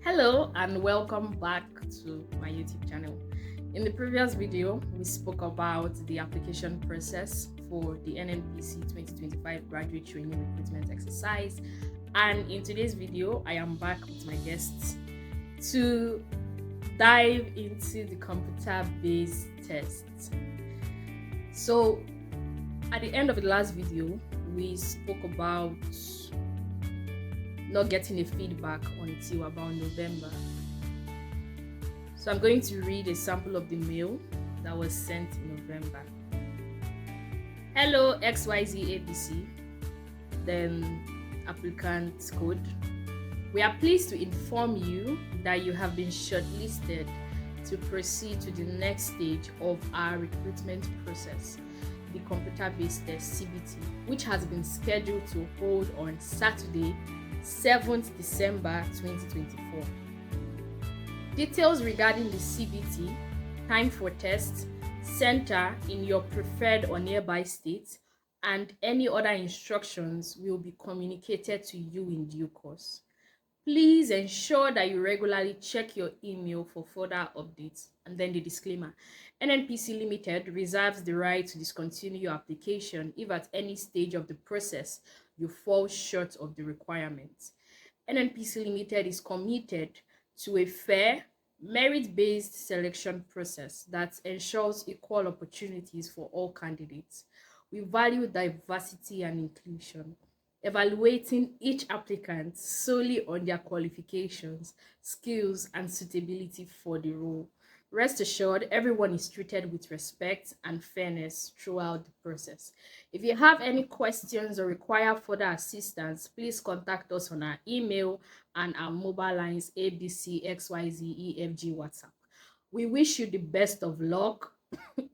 Hello and welcome back to my YouTube channel. In the previous video, we spoke about the application process for the NNPC 2025 Graduate Trainee Recruitment Exercise. And in today's video, I am back with my guests to dive into the computer-based tests. So at the end of the last video, we spoke about not getting a feedback until about November. So I'm going to read a sample of the mail that was sent in November. Hello XYZ then applicant code. We are pleased to inform you that you have been shortlisted to proceed to the next stage of our recruitment process, the computer-based test CBT, which has been scheduled to hold on Saturday, 7th December 2024. Details regarding the CBT, time for test, center in your preferred or nearby state, and any other instructions will be communicated to you in due course. Please ensure that you regularly check your email for further updates. And then the disclaimer. NNPC Limited reserves the right to discontinue your application if at any stage of the process you fall short of the requirements. NNPC Limited is committed to a fair, merit-based selection process that ensures equal opportunities for all candidates. We value diversity and inclusion, evaluating each applicant solely on their qualifications, skills, and suitability for the role. Rest assured, everyone is treated with respect and fairness throughout the process. If you have any questions or require further assistance, please contact us on our email and our mobile lines ABCXYZEFG WhatsApp. We wish you the best of luck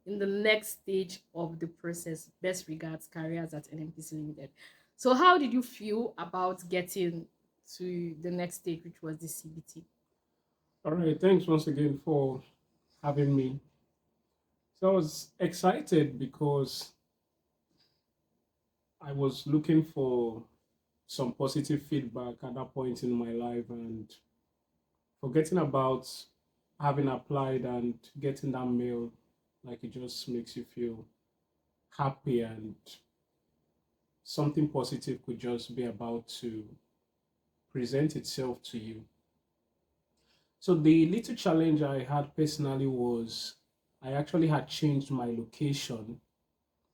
in the next stage of the process. Best regards, Careers at NNPC Limited. So how did you feel about getting to the next stage, which was the CBT? All right, thanks once again for having me. So I was excited because I was looking for some positive feedback at that point in my life, and forgetting about having applied and getting that mail, like it just makes you feel happy, and something positive could just be about to present itself to you. So the little challenge I had personally was I actually had changed my location,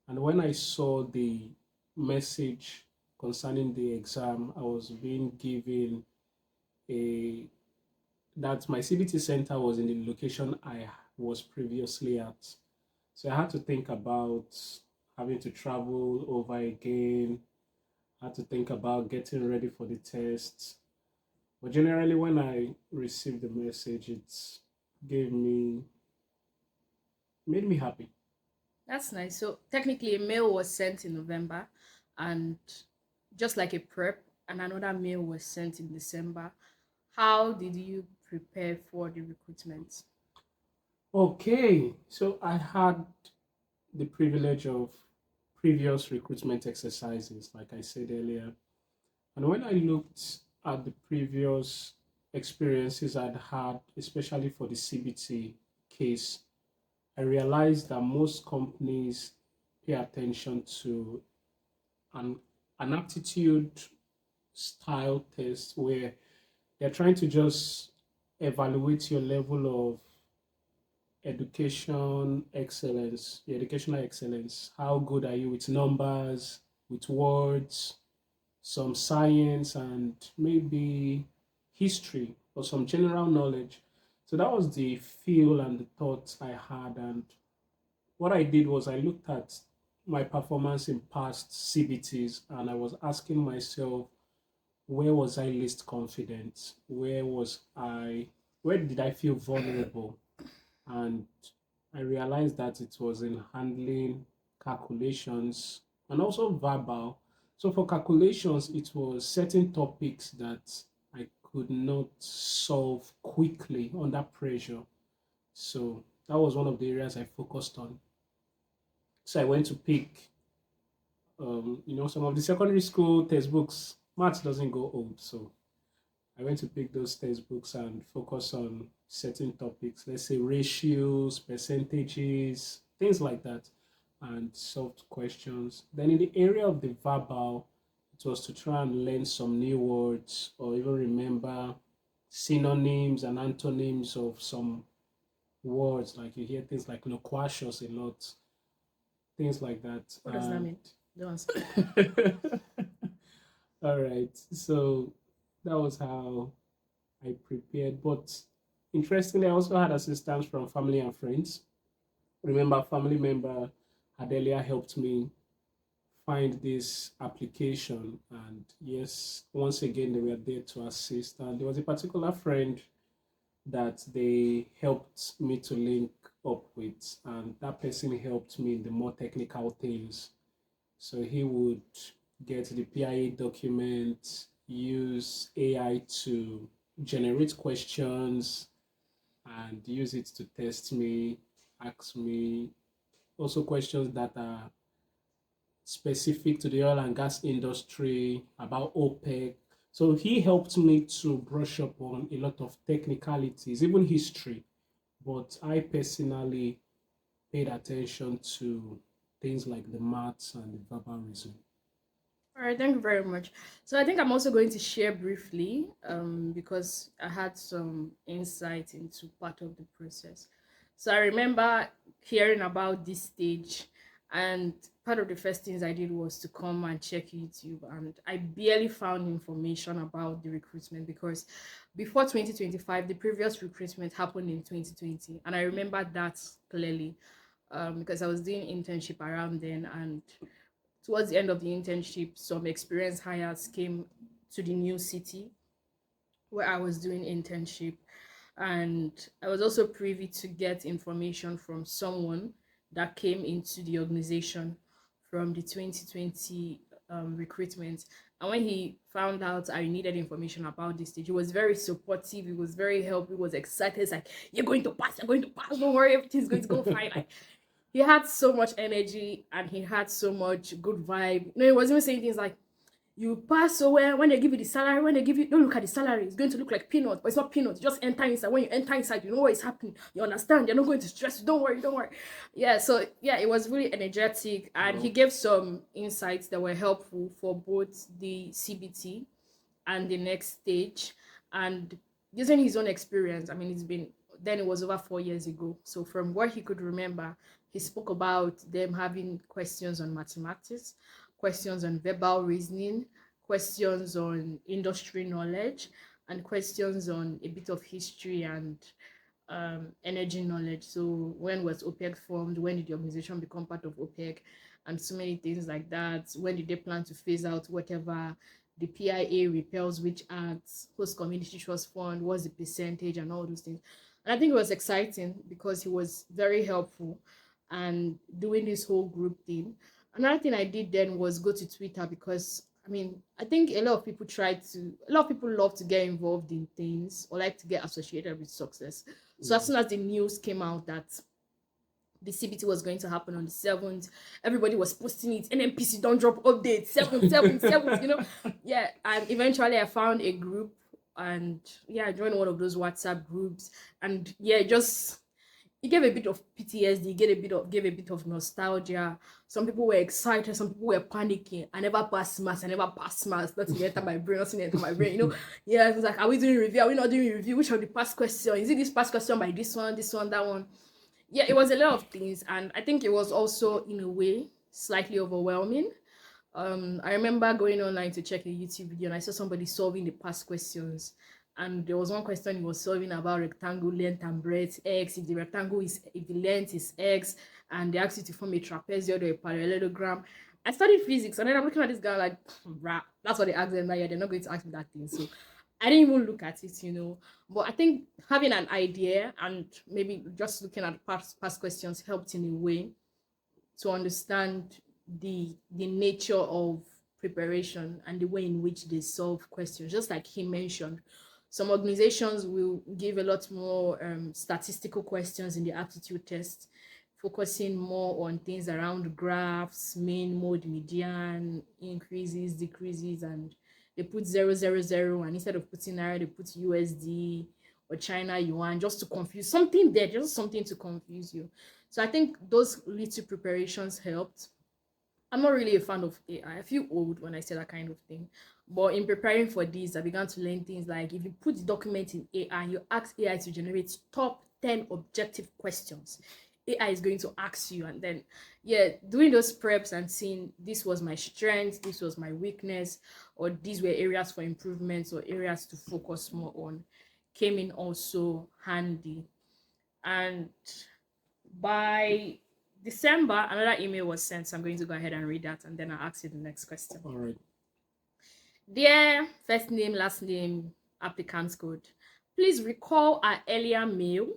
and when I saw the message concerning the exam, I was being given a that my CBT center was in the location I was previously at. So I had to think about having to travel over again. I had to think about getting ready for the test. But generally, when I received the message, it gave me made me happy. That's nice. So technically a mail was sent in November and just like a prep, and another mail was sent in December. How did you prepare for the recruitment? Okay, so I had the privilege of previous recruitment exercises, like I said earlier. And when I looked at the previous experiences I'd had, especially for the CBT case, I realized that most companies pay attention to an, an aptitude style test where they're trying to just evaluate your level of educational excellence. How good are you with numbers, with words, some science, and maybe history or some general knowledge. So that was the feel and the thoughts I had. And what I did was I looked at my performance in past CBTs, and I was asking myself, where was I least confident? Where did I feel vulnerable? And I realized that it was in handling calculations and also verbal. So for calculations, it was certain topics that I could not solve quickly under pressure. So that was one of the areas I focused on. So I went to pick, some of the secondary school textbooks. Maths doesn't go old, so I went to pick those textbooks and focus on certain topics, let's say ratios, percentages, things like that, and solved questions. Then in the area of the verbal, it was to try and learn some new words or even remember synonyms and antonyms of some words. Like you hear things like loquacious a lot, things like that. What does that mean? Don't answer. All right. So that was how I prepared. But interestingly, I also had assistance from family and friends. Remember, a family member had earlier helped me find this application. And yes, once again, they were there to assist. And there was a particular friend that they helped me to link up with. And that person helped me in the more technical things. So he would get the PIA document, use AI to generate questions and use it to test me, ask me also questions that are specific to the oil and gas industry, about OPEC. So he helped me to brush up on a lot of technicalities, even history. But I personally paid attention to things like the maths and the verbal reasoning. All right, thank you very much. So I think I'm also going to share briefly, because I had some insight into part of the process. So I remember hearing about this stage, and part of the first things I did was to come and check YouTube, and I barely found information about the recruitment because before 2025, the previous recruitment happened in 2020, and I remember that clearly, because I was doing internship around then, and towards the end of the internship, some experienced hires came to the new city where I was doing internship. And I was also privy to get information from someone that came into the organization from the 2020 recruitment. And when he found out I needed information about this stage, he was very supportive. He was very helpful. He was excited. It's like, you're going to pass. You're going to pass. Don't worry. Everything's going to go fine. Like, he had so much energy and he had so much good vibe. He wasn't even saying things like, you pass so well. When they give you the salary, when they give you, don't look at the salary, it's going to look like peanuts, but it's not peanuts. Just enter inside. When you enter inside, you know what is happening. You understand. You're not going to stress. Don't worry, don't worry. Yeah, so yeah, it was really energetic, and he gave some insights that were helpful for both the CBT and the next stage. And using his own experience, I mean, it's been, then it was over 4 years ago. So from what he could remember, he spoke about them having questions on mathematics, questions on verbal reasoning, questions on industry knowledge, and questions on a bit of history and energy knowledge. So when was OPEC formed? When did the organization become part of OPEC? And so many things like that. When did they plan to phase out whatever? The PIA repels which acts, host community trust fund, what's the percentage, and all those things. And I think it was exciting because he was very helpful and doing this whole group thing. Another thing I did then was go to Twitter because I mean, I think a lot of people love to get involved in things or like to get associated with success. So as soon as the news came out that the CBT was going to happen on the 7th, everybody was posting it. NNPC don't drop updates, 7th, 7th, 7th, Yeah, and eventually I found a group, and yeah, I joined one of those WhatsApp groups, and yeah, just it gave a bit of PTSD, gave a bit of nostalgia. Some people were excited, some people were panicking. I never passed mass, I never passed mass. Nothing enter my brain, nothing enter my brain. Yeah, it was like, are we doing review? Are we not doing review? Which of the past question? Is it this past question by this one, that one? Yeah, it was a lot of things, and I think it was also in a way slightly overwhelming. I remember going online to check a YouTube video and I saw somebody solving the past questions. And there was one question he was solving about rectangle length and breadth x. If the length is x, and they asked you to form a trapezoid or a parallelogram. I studied physics, and then I'm looking at this guy like, rap. That's what they asked them. Like, yeah, they're not going to ask me that thing. So I didn't even look at it. But I think having an idea and maybe just looking at past questions helped in a way to understand the nature of preparation and the way in which they solve questions. Just like he mentioned, some organizations will give a lot more statistical questions in the aptitude test, focusing more on things around graphs, mean, mode, median, increases, decreases, and they put 000, and instead of putting naira, they put USD or China yuan, just to confuse something there, just something to confuse you. So I think those little preparations helped. I'm not really a fan of AI. I feel old when I say that kind of thing. But in preparing for this, I began to learn things like, if you put the document in AI, you ask AI to generate top 10 objective questions. AI is going to ask you, and then, yeah, doing those preps and seeing this was my strength, this was my weakness, or these were areas for improvements or areas to focus more on, came in also handy. And by December, another email was sent. So I'm going to go ahead and read that, and then I'll ask you the next question. All right. Dear first name, last name, applicant code, please recall our earlier mail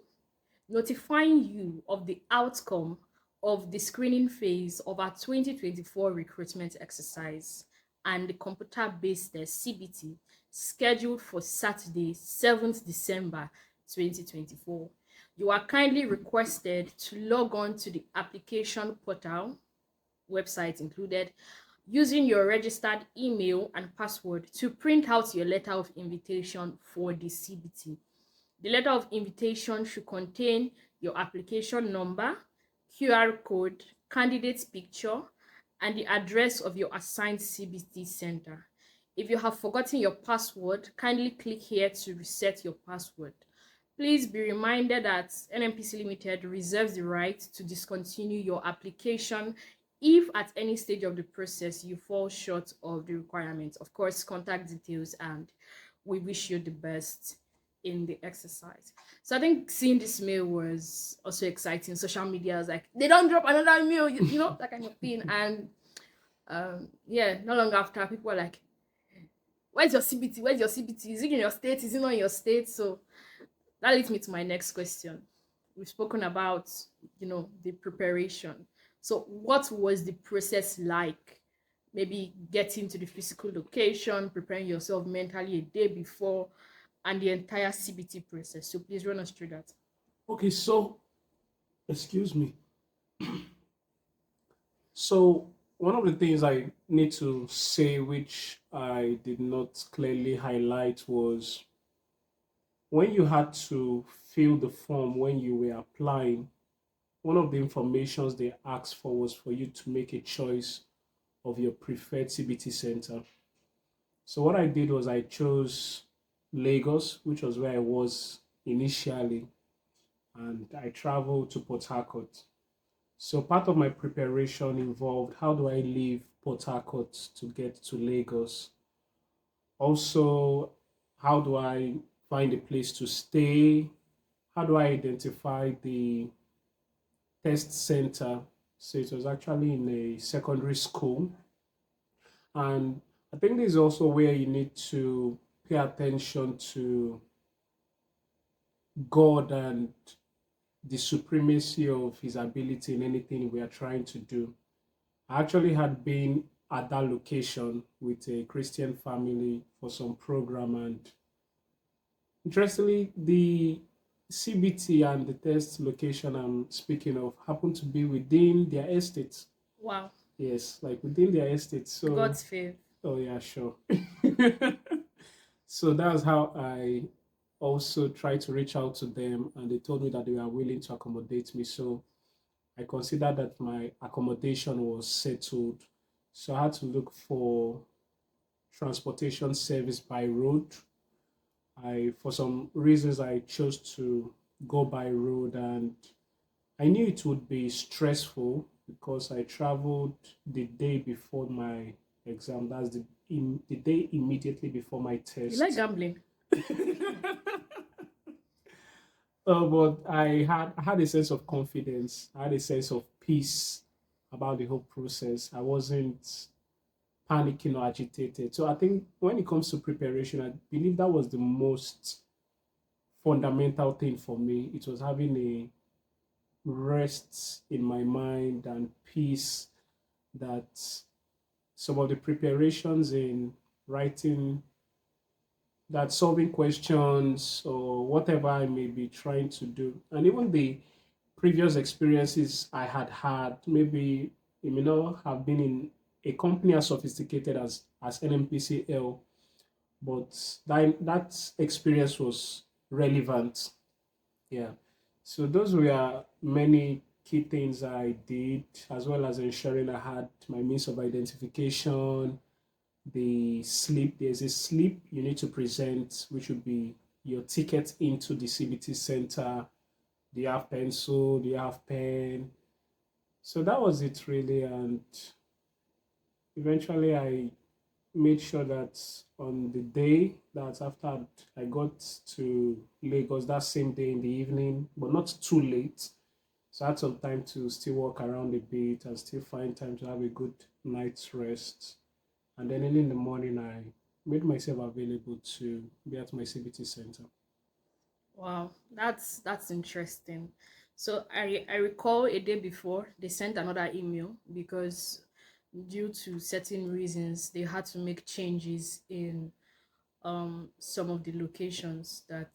notifying you of the outcome of the screening phase of our 2024 recruitment exercise and the computer-based CBT scheduled for Saturday, 7th December 2024. You are kindly requested to log on to the application portal, website included, using your registered email and password to print out your letter of invitation for the CBT. The letter of invitation should contain your application number, QR code, candidate's picture, and the address of your assigned CBT center. If you have forgotten your password, kindly click here to reset your password. Please be reminded that NNPC Limited reserves the right to discontinue your application if at any stage of the process you fall short of the requirements. Of course, contact details, and we wish you the best in the exercise. So I think seeing this mail was also exciting. Social media was like, they don't drop another mail, you know, that kind of thing. And yeah, not long after, people were like, where's your CBT? Where's your CBT? Is it in your state? Is it not in your state? So that leads me to my next question. We've spoken about, the preparation. So what was the process like? Maybe getting to the physical location, preparing yourself mentally a day before, and the entire CBT process. So please run us through that. Okay, so excuse me. So one of the things I need to say, which I did not clearly highlight, was when you had to fill the form when you were applying, one of the informations they asked for was for you to make a choice of your preferred CBT center. So what I did was I chose Lagos, which was where I was initially, and I traveled to Port Harcourt. So part of my preparation involved, how do I leave Port Harcourt to get to Lagos? Also, how do I find a place to stay? How do I identify the test center? So it was actually in a secondary school. And I think this is also where you need to pay attention to God and the supremacy of his ability in anything we are trying to do. I actually had been at that location with a Christian family for some program, and interestingly, the CBT and the test location I'm speaking of happened to be within their estate. Wow. Yes, like within their estate. So, God's favor. oh yeah, sure. So that's how I also tried to reach out to them, and they told me that they were willing to accommodate me. So I considered that my accommodation was settled. So I had to look for transportation service by road. For some reasons, I chose to go by road, and I knew it would be stressful because I traveled the day before my exam. That's the day immediately before my test. You like gambling? But I had a sense of confidence. I had a sense of peace about the whole process. I wasn't panicking or agitated. So I think when it comes to preparation, I believe that was the most fundamental thing for me. It was having a rest in my mind and peace, that some of the preparations in writing, that solving questions or whatever I may be trying to do, and even the previous experiences I had, maybe it may not have been in a company as sophisticated as NNPCL, but that experience was relevant. Yeah. So those were many key things I did, as well as ensuring I had my means of identification, the slip. There's a slip you need to present, which would be your ticket into the CBT center. Do you have pencil? Do you have pen? So that was it really. And eventually I made sure that on the day that after I got to Lagos that same day in the evening, but not too late. So I had some time to still walk around a bit and still find time to have a good night's rest. And then early in the morning, I made myself available to be at my CBT center. Wow, that's interesting. So I recall a day before they sent another email because due to certain reasons they had to make changes in some of the locations that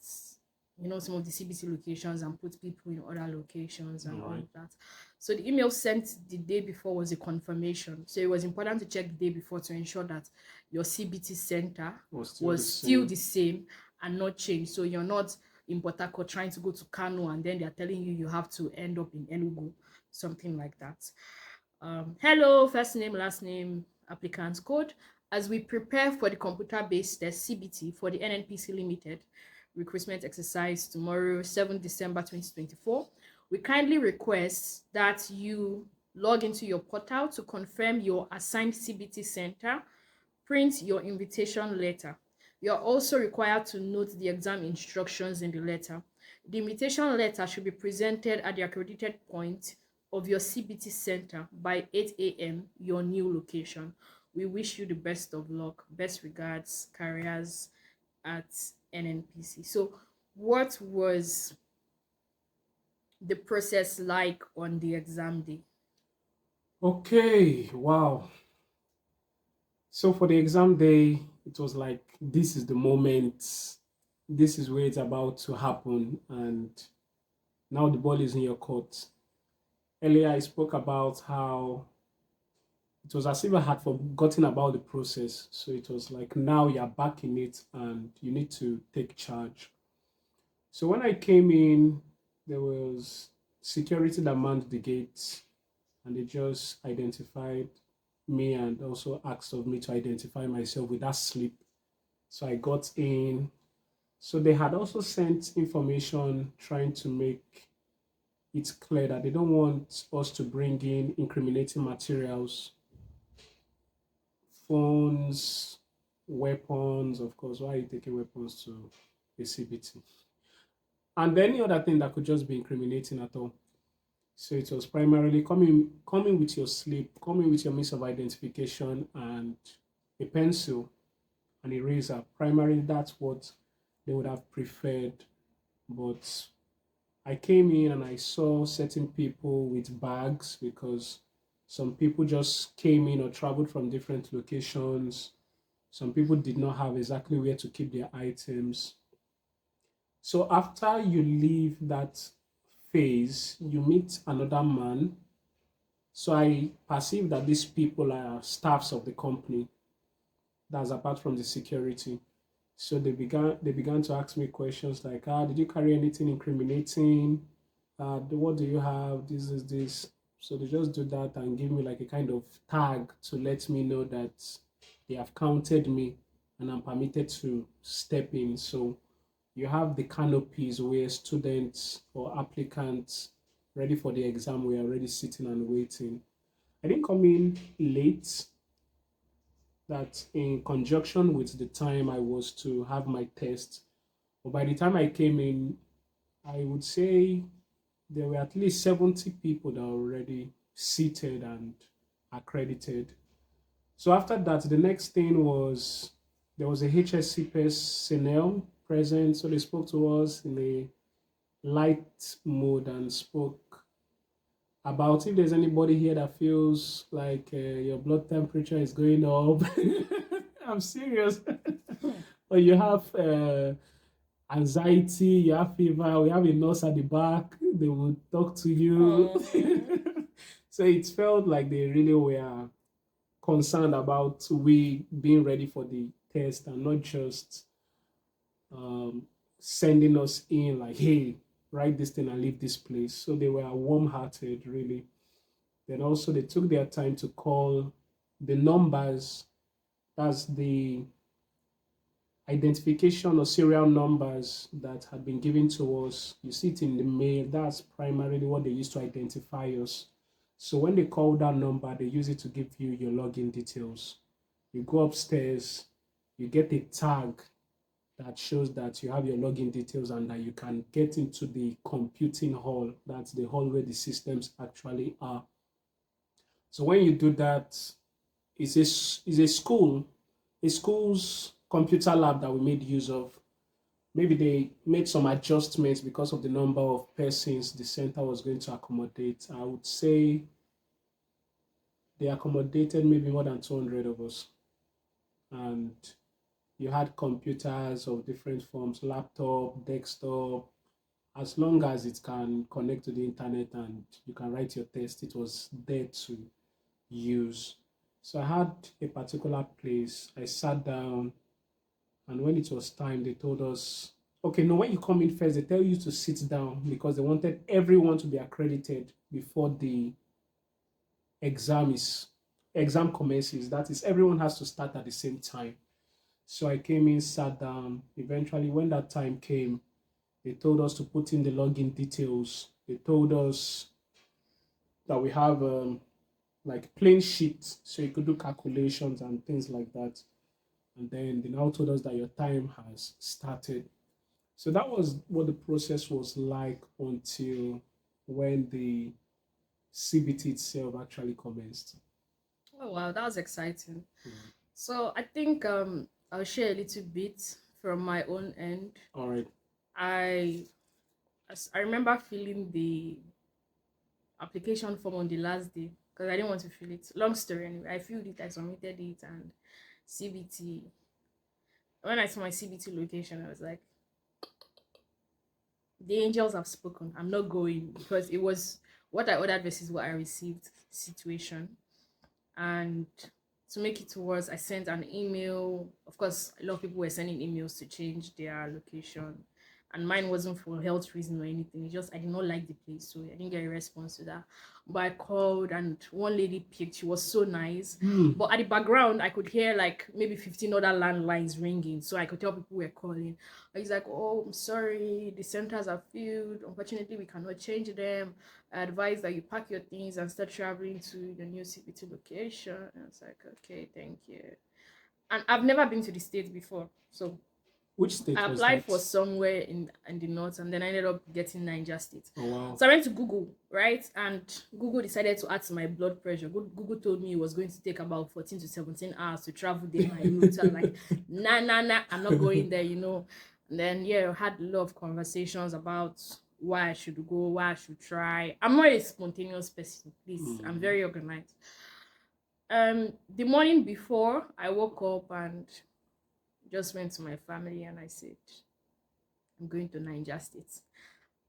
some of the CBC locations and put people in other locations and All all right. of that. So the email sent the day before was a confirmation. So it was important to check the day before to ensure that your CBT center Was still the was still same. the same and not changed. So you're not in Port Harcourt trying to go to Kano and then they're telling you have to end up in Enugu, something like that. Hello, first name, last name, applicant's code. As we prepare for the computer-based test CBT for the NNPC Limited recruitment exercise tomorrow, 7th December 2024, we kindly request that you log into your portal to confirm your assigned CBT center, print your invitation letter. You are also required to note the exam instructions in the letter. The invitation letter should be presented at the accredited point of your CBT center by 8 a.m., your new location. We wish you the best of luck. Best regards, Careers at NNPC. So, what was the process like on the exam day? Okay, wow. So for the exam day, it was like this is the moment, this is where it's about to happen, and now the ball is in your court. Earlier, I spoke about how it was as if I had forgotten about the process. So it was like now you're back in it and you need to take charge. So when I came in, there was security that manned the gates and they just identified me and also asked of me to identify myself with that slip. So I got in. So they had also sent information trying to make it clear that they don't want us to bring in incriminating materials, phones, weapons. Of course, why are you taking weapons to a CBT? And any other thing that could just be incriminating at all. So it was primarily coming with your slip, coming with your means of identification and a pencil and eraser. Primarily, that's what they would have preferred. But I came in and I saw certain people with bags because some people just came in or traveled from different locations. Some people did not have exactly where to keep their items. So after you leave that phase, you meet another man. So I perceive that these people are staffs of the company. That's apart from the security. So they began to ask me questions like, did you carry anything incriminating? What do you have? This is this. So they just do that and give me like a kind of tag to let me know that they have counted me and I'm permitted to step in. So you have the canopies where students or applicants ready for the exam were already sitting and waiting. I didn't come in late, that in conjunction with the time I was to have my test. But by the time I came in, I would say there were at least 70 people that were already seated and accredited. So after that, the next thing was there was a HSC personnel present. So they spoke to us in a light mode and spoke about if there's anybody here that feels like your blood temperature is going up. I'm serious. Or you have anxiety, you have fever, we have a nurse at the back, they will talk to you. Oh, So it felt like they really were concerned about we being ready for the test and not just um, sending us in like, hey, write this thing and leave this place. So they were warm-hearted, really. Then also they took their time to call the numbers, that's the identification or serial numbers that had been given to us. You see it in the mail. That's primarily what they use to identify us. So when they call that number, they use it to give you your login details. You go upstairs, you get a tag that shows that you have your login details and that you can get into the computing hall. That's the hall where the systems actually are. So when you do that, it's a school's computer lab that we made use of. Maybe they made some adjustments because of the number of persons the center was going to accommodate. I would say they accommodated maybe more than 200 of us. And you had computers of different forms, laptop, desktop, as long as it can connect to the internet and you can write your test, it was there to use. So I had a particular place. I sat down, and when it was time, they told us, okay, no, when you come in first, they tell you to sit down because they wanted everyone to be accredited before the exam is exam commences. That is, everyone has to start at the same time. So I came in, sat down. Eventually, when that time came, they told us to put in the login details. They told us that we have like plain sheets so you could do calculations and things like that. And then they now told us that your time has started. So that was what the process was like until when the CBT itself actually commenced. Oh wow, that was exciting. Mm. So I think I'll share a little bit from my own end. All right. I I remember filling the application form on the last day because I didn't want to fill it. Long story anyway. I filled it, I submitted it, and CBT. When I saw my CBT location, I was like, the angels have spoken. I'm not going because it was what I ordered versus what I received situation. And to make it worse, I sent an email. Of course, a lot of people were sending emails to change their location, and mine wasn't for health reason or anything. It's just I did not like the place, so I didn't get a response to that. But I called, and one lady picked. She was so nice, Mm. but at the background, I could hear like maybe 15 other landlines ringing, so I could tell people were calling. He's like, "Oh, I'm sorry, the centers are filled. Unfortunately, we cannot change them. I advise that you pack your things and start traveling to your new CPT location." And it's like, okay, thank you. And I've never been to the States before. So Which I state was applied for that? somewhere in the north, and then I ended up getting Niger State. Oh, wow. So I went to Google, right? And Google decided to add to my blood pressure. Google told me it was going to take about 14 to 17 hours to travel there. My route. I'm like, nah, nah, nah, I'm not going there. And then, yeah, I had a lot of conversations about why I should go, why I should try. I'm not a spontaneous person, please. I'm Mm. very organized. The morning before, I woke up and just went to my family and I said, I'm going to Niger State.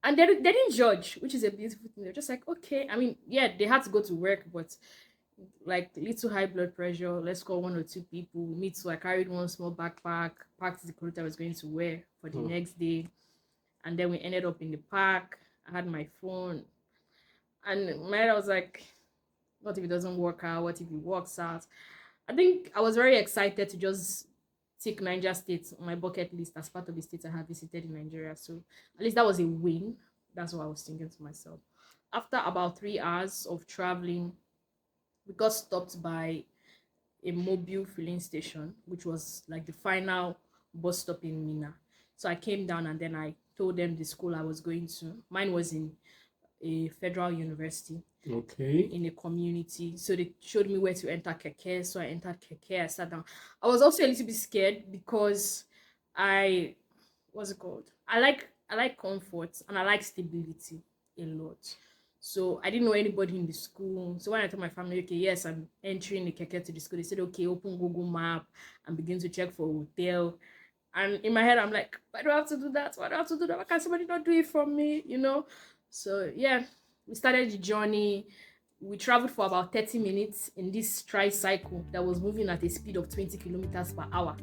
And they didn't judge, which is a beautiful thing. They're just like, okay. I mean, yeah, they had to go to work, but like little high blood pressure, let's call one or two people. Me too. I carried one small backpack, packed the clothes I was going to wear for the Oh. next day. And then we ended up in the park. I had my phone. And my head, I was like, what if it doesn't work out? What if it works out? I think I was very excited to just tick Niger State on my bucket list as part of the states I have visited in Nigeria. So at least that was a win. That's what I was thinking to myself. After about 3 hours of traveling, we got stopped by a mobile filling station, which was like the final bus stop in Mina. So I came down and then I told them the school I was going to. Mine was in a federal university Okay. in a community. So they showed me where to enter keke. So I entered keke. I sat down. I was also a little bit scared because I what's it called? I like comfort and I like stability a lot. So I didn't know anybody in the school. So when I told my family, okay, yes, I'm entering the keke to the school, they said, okay, open Google Map and begin to check for a hotel. And in my head, I'm like, why do I have to do that? Why do I have to do that? Why can't somebody not do it for me? So yeah, we started the journey. we traveled for about 30 minutes in this tricycle that was moving at a speed of 20 kilometers per hour.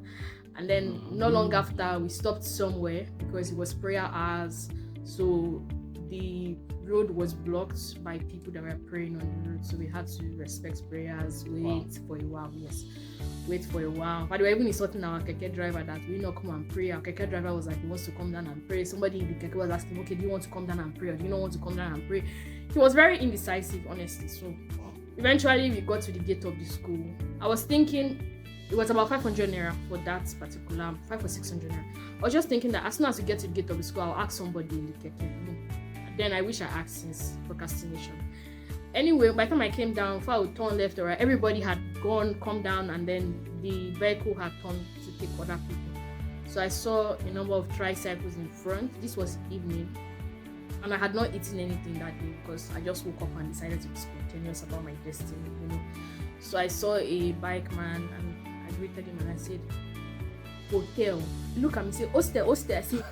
And then not long after, we stopped somewhere because it was prayer hours. So the road was blocked by people that were praying on the road. So we had to respect prayers, wait for a while. Yes, wait for a while. But they were even insulting our keke driver that we not come and pray. Our keke driver was like, he wants to come down and pray. Somebody in the keke was asking, okay, do you want to come down and pray, or do you not want to come down and pray? He was very indecisive, honestly. So eventually we got to the gate of the school. I was thinking it was about 500 naira for that particular, 500 or 600 naira. I was just thinking that as soon as we get to the gate of the school, I'll ask somebody in the keke. Then I wish I asked, since procrastination. Anyway, by the time I came down, before I would turn left or right, everybody had come down, and then the vehicle had turned to take other people. So I saw a number of tricycles in front. This was evening, and I had not eaten anything that day because I just woke up and decided to be spontaneous about my destiny, So I saw a bike man, and I greeted him and I said, hotel. He looked at me and said, hostel. I said,